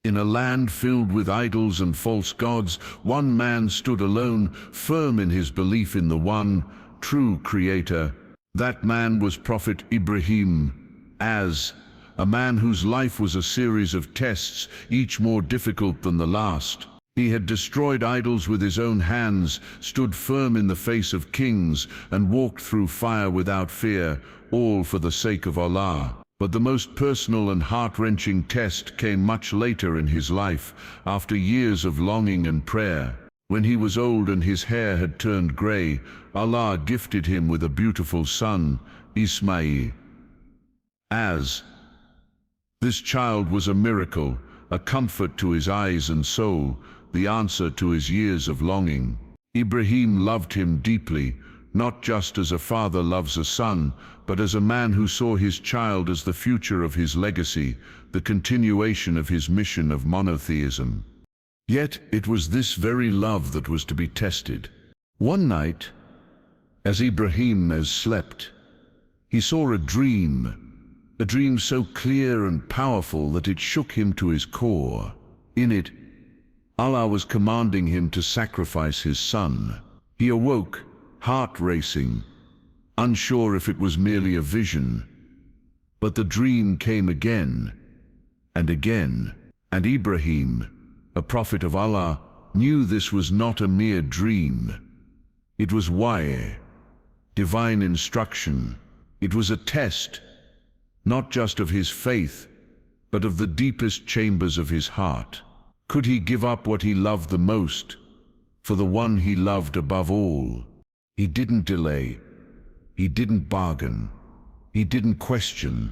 In a land filled with idols and false gods, one man stood alone, firm in his belief in the one true Creator. That man was Prophet Ibrahim, as a man whose life was a series of tests, each more difficult than the last. He had destroyed idols with his own hands, stood firm in the face of kings, and walked through fire without fear, all for the sake of Allah. But the most personal and heart-wrenching test came much later in his life, after years of longing and prayer. When he was old and his hair had turned grey, Allah gifted him with a beautiful son, Isma'il. As this child was a miracle, a comfort to his eyes and soul, the answer to his years of longing. Ibrahim loved him deeply, not just as a father loves a son, but as a man who saw his child as the future of his legacy, the continuation of his mission of monotheism. Yet it was this very love that was to be tested. One night, as Ibrahim slept, he saw a dream so clear and powerful that it shook him to his core. In it, Allah was commanding him to sacrifice his son. He awoke, heart racing, unsure if it was merely a vision. But the dream came again and again, and Ibrahim, a prophet of Allah, knew this was not a mere dream. It was wahy, divine instruction. It was a test, not just of his faith, but of the deepest chambers of his heart. Could he give up what he loved the most for the one he loved above all? He didn't delay. He didn't bargain. He didn't question.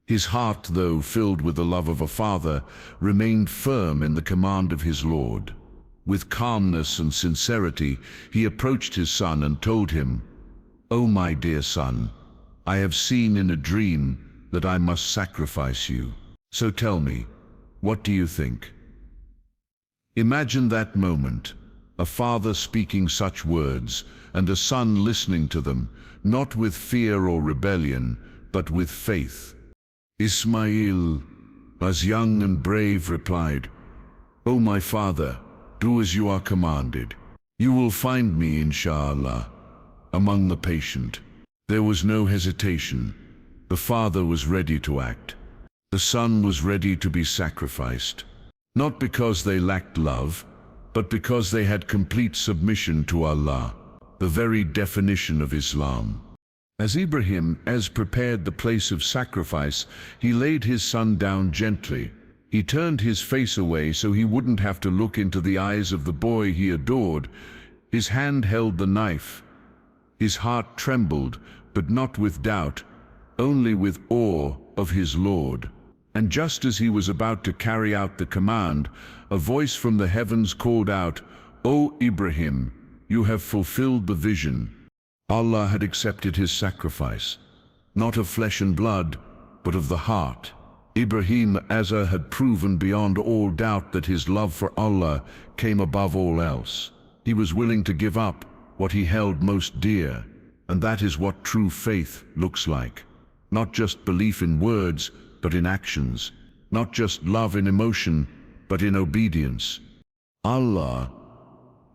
His heart, though filled with the love of a father, remained firm in the command of his Lord. With calmness and sincerity, he approached his son and told him, "O my dear son, I have seen in a dream that I must sacrifice you. So tell me, what do you think?" Imagine that moment, a father speaking such words, and a son listening to them, not with fear or rebellion, but with faith. Isma'il, as young and brave, replied, "O my father, do as you are commanded. You will find me, inshallah, among the patient." There was no hesitation. The father was ready to act. The son was ready to be sacrificed. Not because they lacked love, but because they had complete submission to Allah, the very definition of Islam. As Ibrahim prepared the place of sacrifice, he laid his son down gently. He turned his face away so he wouldn't have to look into the eyes of the boy he adored. His hand held the knife. His heart trembled, but not with doubt, only with awe of his Lord. And just as he was about to carry out the command, a voice from the heavens called out, "O Ibrahim, you have fulfilled the vision." Allah had accepted his sacrifice, not of flesh and blood, but of the heart. Ibrahim had proven beyond all doubt that his love for Allah came above all else. He was willing to give up what he held most dear, and that is what true faith looks like. Not just belief in words, but in actions. Not just love in emotion, but in obedience. Allah,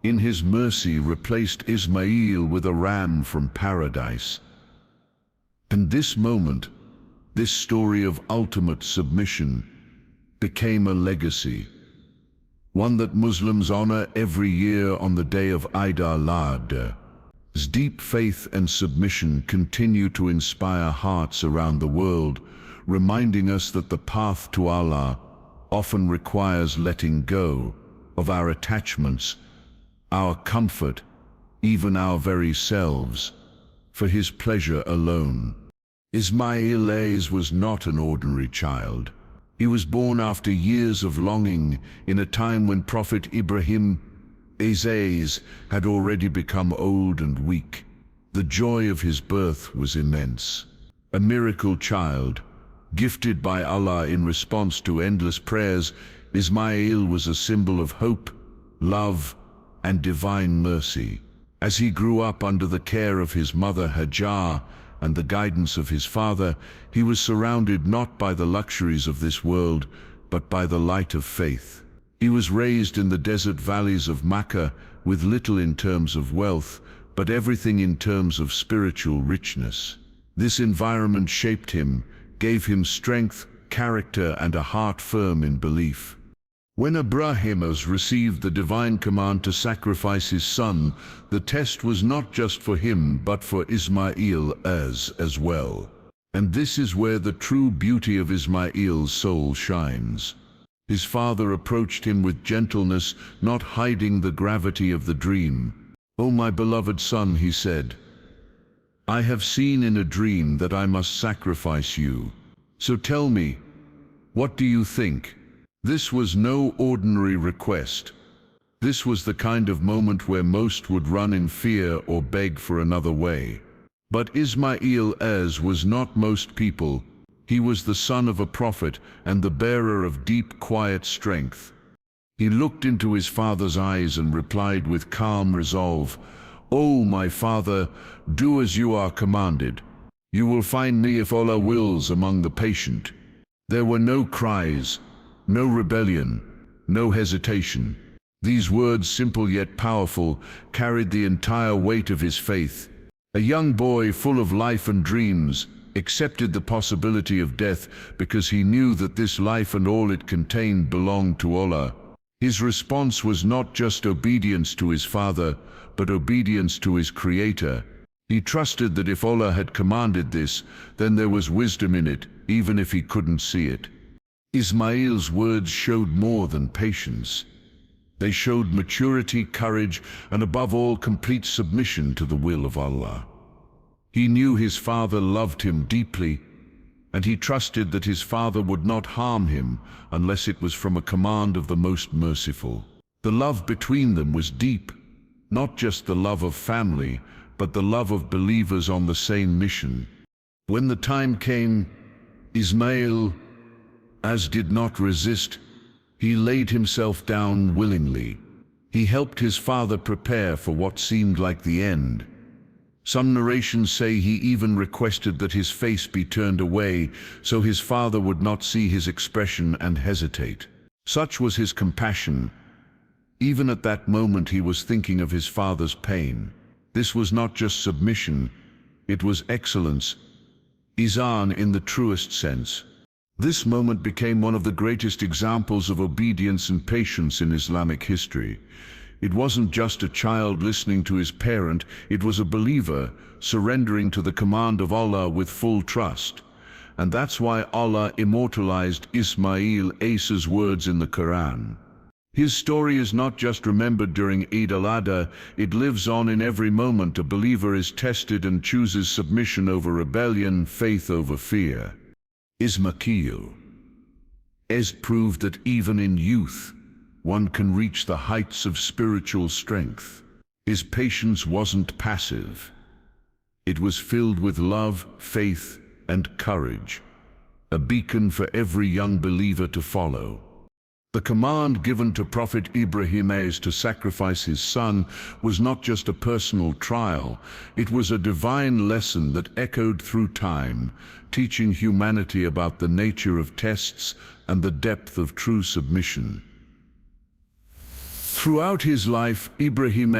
in his mercy, replaced Isma'il with a ram from paradise. And this moment, this story of ultimate submission, became a legacy. One that Muslims honor every year on the day of al-Adha. As deep faith and submission continue to inspire hearts around the world, reminding us that the path to Allah often requires letting go of our attachments, our comfort, even our very selves, for His pleasure alone. Isma'il was not an ordinary child. He was born after years of longing, in a time when Prophet Ibrahim had already become old and weak. The joy of his birth was immense. A miracle child, gifted by Allah in response to endless prayers, Isma'il was a symbol of hope, love, and divine mercy. As he grew up under the care of his mother Hajar and the guidance of his father, he was surrounded not by the luxuries of this world, but by the light of faith. He was raised in the desert valleys of Makkah with little in terms of wealth, but everything in terms of spiritual richness. This environment shaped him, gave him strength, character, and a heart firm in belief. When Ibrahim received the divine command to sacrifice his son, the test was not just for him, but for Isma'il as well. And this is where the true beauty of Isma'il's soul shines. His father approached him with gentleness, not hiding the gravity of the dream. "O my beloved son," he said, "I have seen in a dream that I must sacrifice you. So tell me, what do you think?" This was no ordinary request. This was the kind of moment where most would run in fear or beg for another way. But Isma'il was not most people. He was the son of a prophet and the bearer of deep, quiet strength. He looked into his father's eyes and replied with calm resolve, "O my father, do as you are commanded. You will find me, if Allah wills, among the patient." There were no cries, no rebellion, no hesitation. These words, simple yet powerful, carried the entire weight of his faith. A young boy full of life and dreams accepted the possibility of death because he knew that this life and all it contained belonged to Allah. His response was not just obedience to his father, but obedience to his Creator. He trusted that if Allah had commanded this, then there was wisdom in it, even if he couldn't see it. Isma'il's words showed more than patience. They showed maturity, courage, and above all, complete submission to the will of Allah. He knew his father loved him deeply, and he trusted that his father would not harm him unless it was from a command of the Most Merciful. The love between them was deep, not just the love of family, but the love of believers on the same mission. When the time came, Isma'il did not resist. He laid himself down willingly. He helped his father prepare for what seemed like the end. Some narrations say he even requested that his face be turned away so his father would not see his expression and hesitate. Such was his compassion. Even at that moment he was thinking of his father's pain. This was not just submission, it was excellence, izan in the truest sense. This moment became one of the greatest examples of obedience and patience in Islamic history. It wasn't just a child listening to his parent, it was a believer surrendering to the command of Allah with full trust. And that's why Allah immortalized Isma'il's words in the Quran. His story is not just remembered during al-Adha, it lives on in every moment a believer is tested and chooses submission over rebellion, faith over fear. Isma'il proved that even in youth, one can reach the heights of spiritual strength. His patience wasn't passive. It was filled with love, faith, and courage, a beacon for every young believer to follow. The command given to Prophet Ibrahim to sacrifice his son was not just a personal trial, it was a divine lesson that echoed through time, teaching humanity about the nature of tests and the depth of true submission. Throughout his life, Ibrahim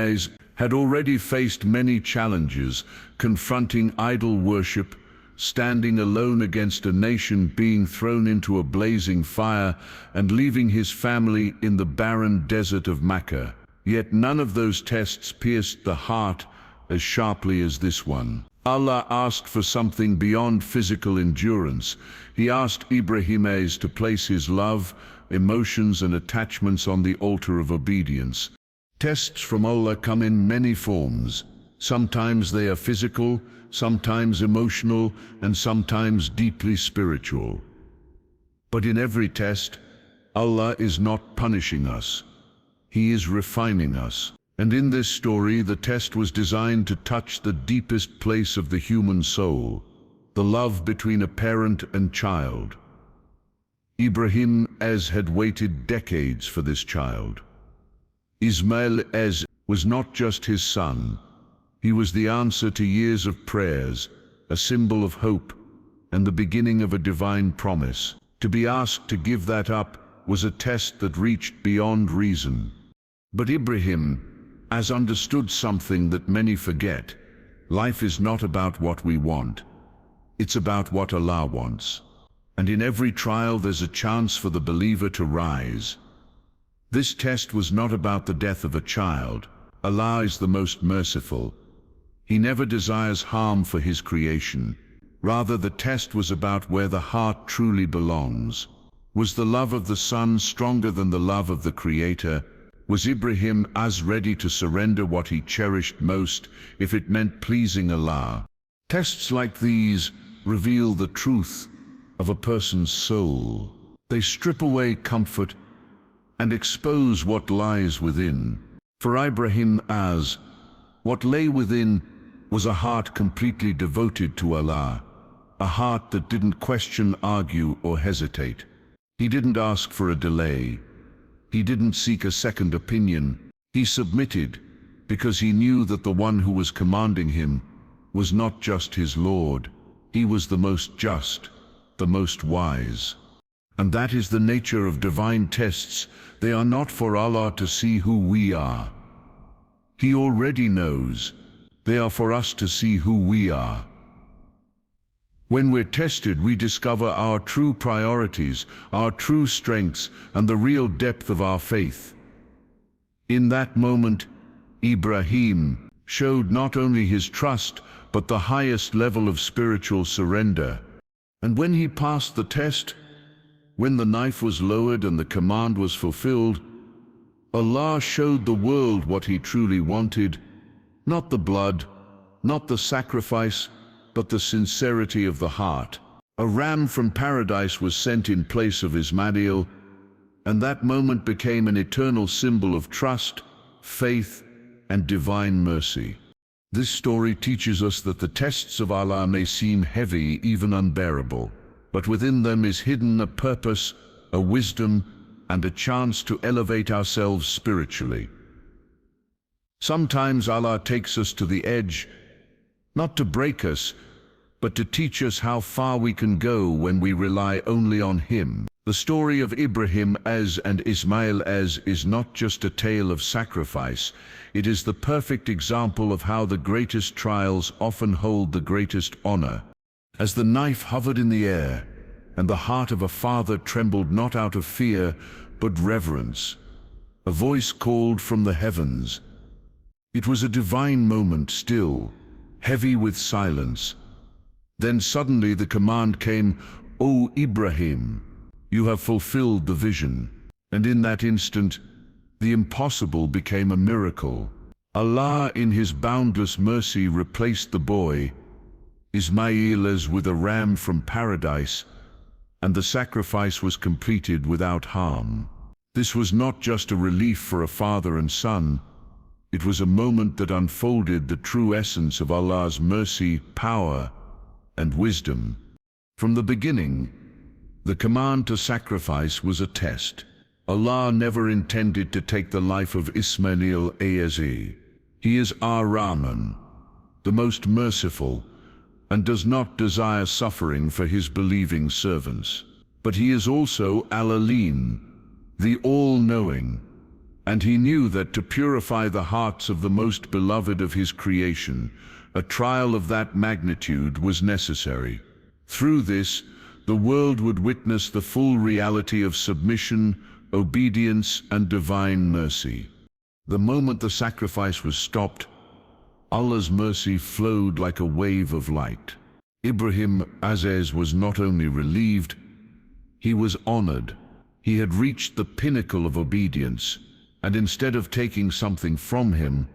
had already faced many challenges, confronting idol worship, standing alone against a nation, being thrown into a blazing fire, and leaving his family in the barren desert of Makkah. Yet none of those tests pierced the heart as sharply as this one. Allah asked for something beyond physical endurance. He asked Ibrahim to place his love, emotions, and attachments on the altar of obedience. Tests from Allah come in many forms. Sometimes they are physical, sometimes emotional, and sometimes deeply spiritual. But in every test, Allah is not punishing us. He is refining us. And in this story, the test was designed to touch the deepest place of the human soul, the love between a parent and child. Ibrahim had waited decades for this child. Isma'il was not just his son. He was the answer to years of prayers, a symbol of hope, and the beginning of a divine promise. To be asked to give that up was a test that reached beyond reason. But Ibrahim has understood something that many forget. Life is not about what we want. It's about what Allah wants. And in every trial there's a chance for the believer to rise. This test was not about the death of a child. Allah is the most merciful. He never desires harm for His creation. Rather, the test was about where the heart truly belongs. Was the love of the son stronger than the love of the Creator? Was Ibrahim as ready to surrender what he cherished most if it meant pleasing Allah? Tests like these reveal the truth of a person's soul. They strip away comfort and expose what lies within. For Ibrahim, what lay within was a heart completely devoted to Allah, a heart that didn't question, argue, or hesitate. He didn't ask for a delay. He didn't seek a second opinion. He submitted because he knew that the one who was commanding him was not just his Lord. He was the most just, the most wise. And that is the nature of divine tests. They are not for Allah to see who we are. He already knows. They are for us to see who we are. When we're tested, we discover our true priorities, our true strengths, and the real depth of our faith. In that moment, Ibrahim showed not only his trust, but the highest level of spiritual surrender. And when he passed the test, when the knife was lowered and the command was fulfilled, Allah showed the world what He truly wanted, not the blood, not the sacrifice, but the sincerity of the heart. A ram from paradise was sent in place of Isma'il, and that moment became an eternal symbol of trust, faith, and divine mercy. This story teaches us that the tests of Allah may seem heavy, even unbearable, but within them is hidden a purpose, a wisdom, and a chance to elevate ourselves spiritually. Sometimes Allah takes us to the edge, not to break us, but to teach us how far we can go when we rely only on Him. The story of Ibrahim and Isma'il is not just a tale of sacrifice. It is the perfect example of how the greatest trials often hold the greatest honor. As the knife hovered in the air, and the heart of a father trembled not out of fear, but reverence, a voice called from the heavens. It was a divine moment, still, heavy with silence. Then suddenly the command came, "O Ibrahim, you have fulfilled the vision." And in that instant, the impossible became a miracle. Allah, in His boundless mercy, replaced the boy, Isma'il, with a ram from paradise, and the sacrifice was completed without harm. This was not just a relief for a father and son. It was a moment that unfolded the true essence of Allah's mercy, power, and wisdom. From the beginning, the command to sacrifice was a test. Allah never intended to take the life of Isma'il. He is Ar-Rahman, the most merciful, and does not desire suffering for His believing servants. But He is also Al-Alim, the all-knowing, and He knew that to purify the hearts of the most beloved of His creation, a trial of that magnitude was necessary. Through this, the world would witness the full reality of submission, obedience, and divine mercy. The moment the sacrifice was stopped, Allah's mercy flowed like a wave of light. Ibrahim was not only relieved, he was honored. He had reached the pinnacle of obedience, and instead of taking something from him,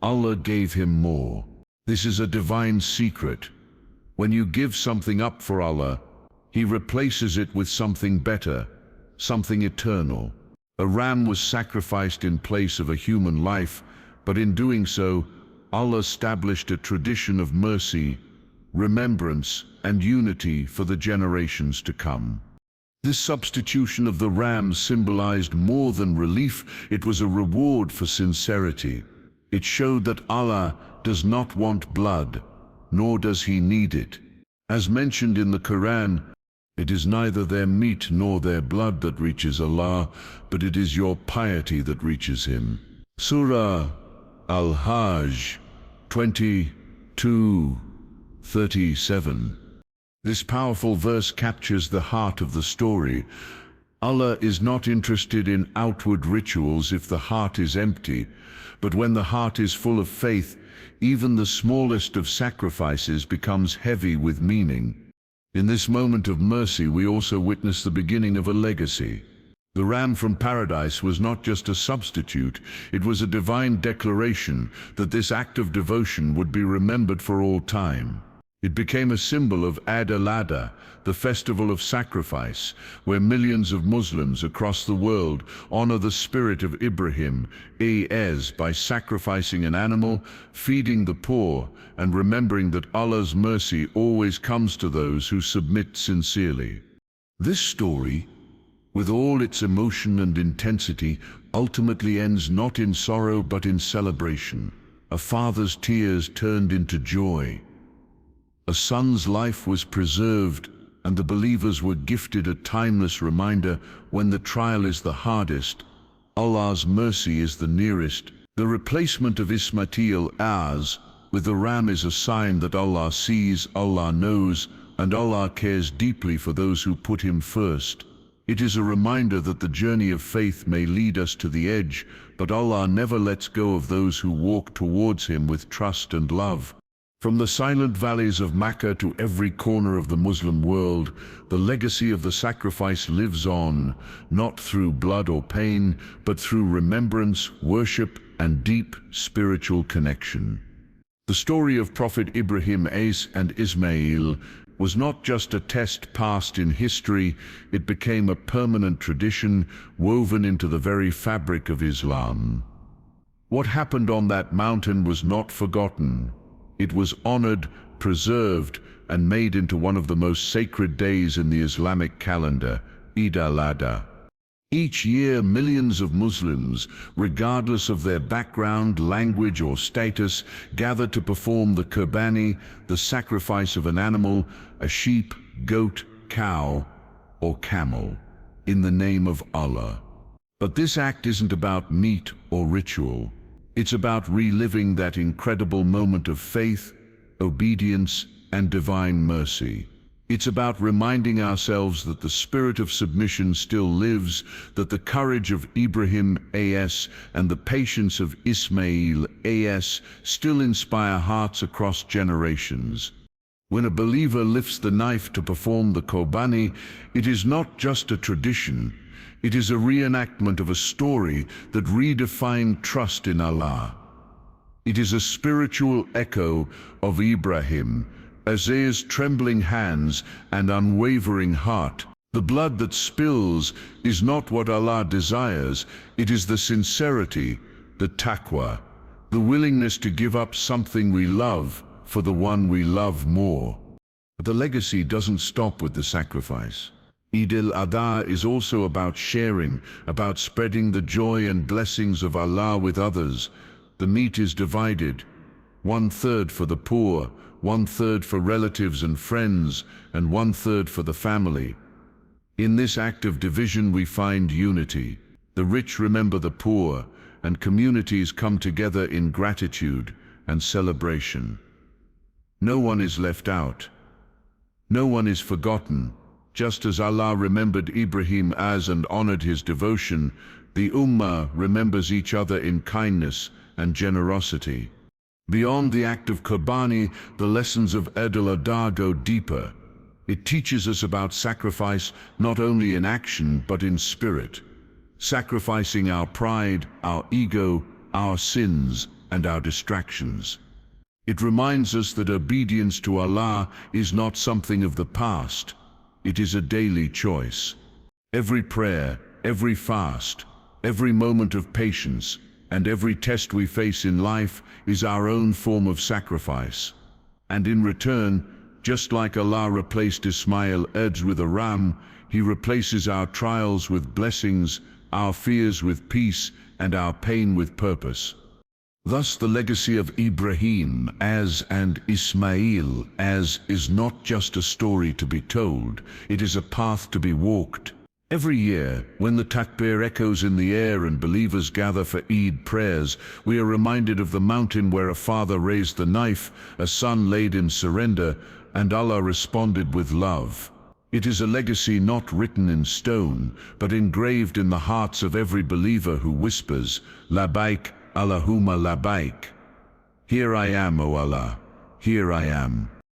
Allah gave him more. This is a divine secret. When you give something up for Allah, He replaces it with something better, something eternal. A ram was sacrificed in place of a human life, but in doing so, Allah established a tradition of mercy, remembrance, and unity for the generations to come. This substitution of the ram symbolized more than relief. It was a reward for sincerity. It showed that Allah does not want blood, nor does He need it. As mentioned in the Quran, It is neither their meat nor their blood that reaches Allah, but it is your piety that reaches Him. Surah Al-Hajj 22:37. This powerful verse captures the heart of the story. Allah is not interested in outward rituals if the heart is empty, but when the heart is full of faith, even the smallest of sacrifices becomes heavy with meaning. In this moment of mercy, we also witness the beginning of a legacy. The ram from paradise was not just a substitute, it was a divine declaration that this act of devotion would be remembered for all time. It became a symbol of al-Adha, the festival of sacrifice, where millions of Muslims across the world honor the spirit of Ibrahim, by sacrificing an animal, feeding the poor, and remembering that Allah's mercy always comes to those who submit sincerely. This story, with all its emotion and intensity, ultimately ends not in sorrow but in celebration. A father's tears turned into joy. A son's life was preserved, and the believers were gifted a timeless reminder: when the trial is the hardest, Allah's mercy is the nearest. The replacement of Isma'il as with the ram is a sign that Allah sees, Allah knows, and Allah cares deeply for those who put Him first. It is a reminder that the journey of faith may lead us to the edge, but Allah never lets go of those who walk towards Him with trust and love. From the silent valleys of Mecca to every corner of the Muslim world, the legacy of the sacrifice lives on, not through blood or pain, but through remembrance, worship, and deep spiritual connection. The story of Prophet Ibrahim and Isma'il was not just a test passed in history, it became a permanent tradition woven into the very fabric of Islam. What happened on that mountain was not forgotten. It was honored, preserved, and made into one of the most sacred days in the Islamic calendar, al-Adha. Each year, millions of Muslims, regardless of their background, language, or status, gather to perform the qurbani, the sacrifice of an animal, a sheep, goat, cow, or camel, in the name of Allah. But this act isn't about meat or ritual. It's about reliving that incredible moment of faith, obedience, and divine mercy. It's about reminding ourselves that the spirit of submission still lives, that the courage of Ibrahim and the patience of Isma'il still inspire hearts across generations. When a believer lifts the knife to perform the qurbani, it is not just a tradition. It is a reenactment of a story that redefined trust in Allah. It is a spiritual echo of Ibrahim, Isaiah's trembling hands and unwavering heart. The blood that spills is not what Allah desires, it is the sincerity, the taqwa, the willingness to give up something we love for the one we love more. But the legacy doesn't stop with the sacrifice. al-Adha is also about sharing, about spreading the joy and blessings of Allah with others. The meat is divided, 1/3 for the poor, 1/3 for relatives and friends, and 1/3 for the family. In this act of division we find unity. The rich remember the poor, and communities come together in gratitude and celebration. No one is left out. No one is forgotten. Just as Allah remembered Ibrahim and honored his devotion, the Ummah remembers each other in kindness and generosity. Beyond the act of qurbani, the lessons of al-Adha go deeper. It teaches us about sacrifice not only in action but in spirit, sacrificing our pride, our ego, our sins, and our distractions. It reminds us that obedience to Allah is not something of the past. It is a daily choice. Every prayer, every fast, every moment of patience, and every test we face in life is our own form of sacrifice. And in return, just like Allah replaced Isma'il with a ram, He replaces our trials with blessings, our fears with peace, and our pain with purpose. Thus the legacy of Ibrahim as and Isma'il as is not just a story to be told, it is a path to be walked. Every year, when the takbir echoes in the air and believers gather for Eid prayers, we are reminded of the mountain where a father raised the knife, a son laid in surrender, and Allah responded with love. It is a legacy not written in stone, but engraved in the hearts of every believer who whispers, Labbaik, Allahumma labbaik. Here I am, O Allah, here I am.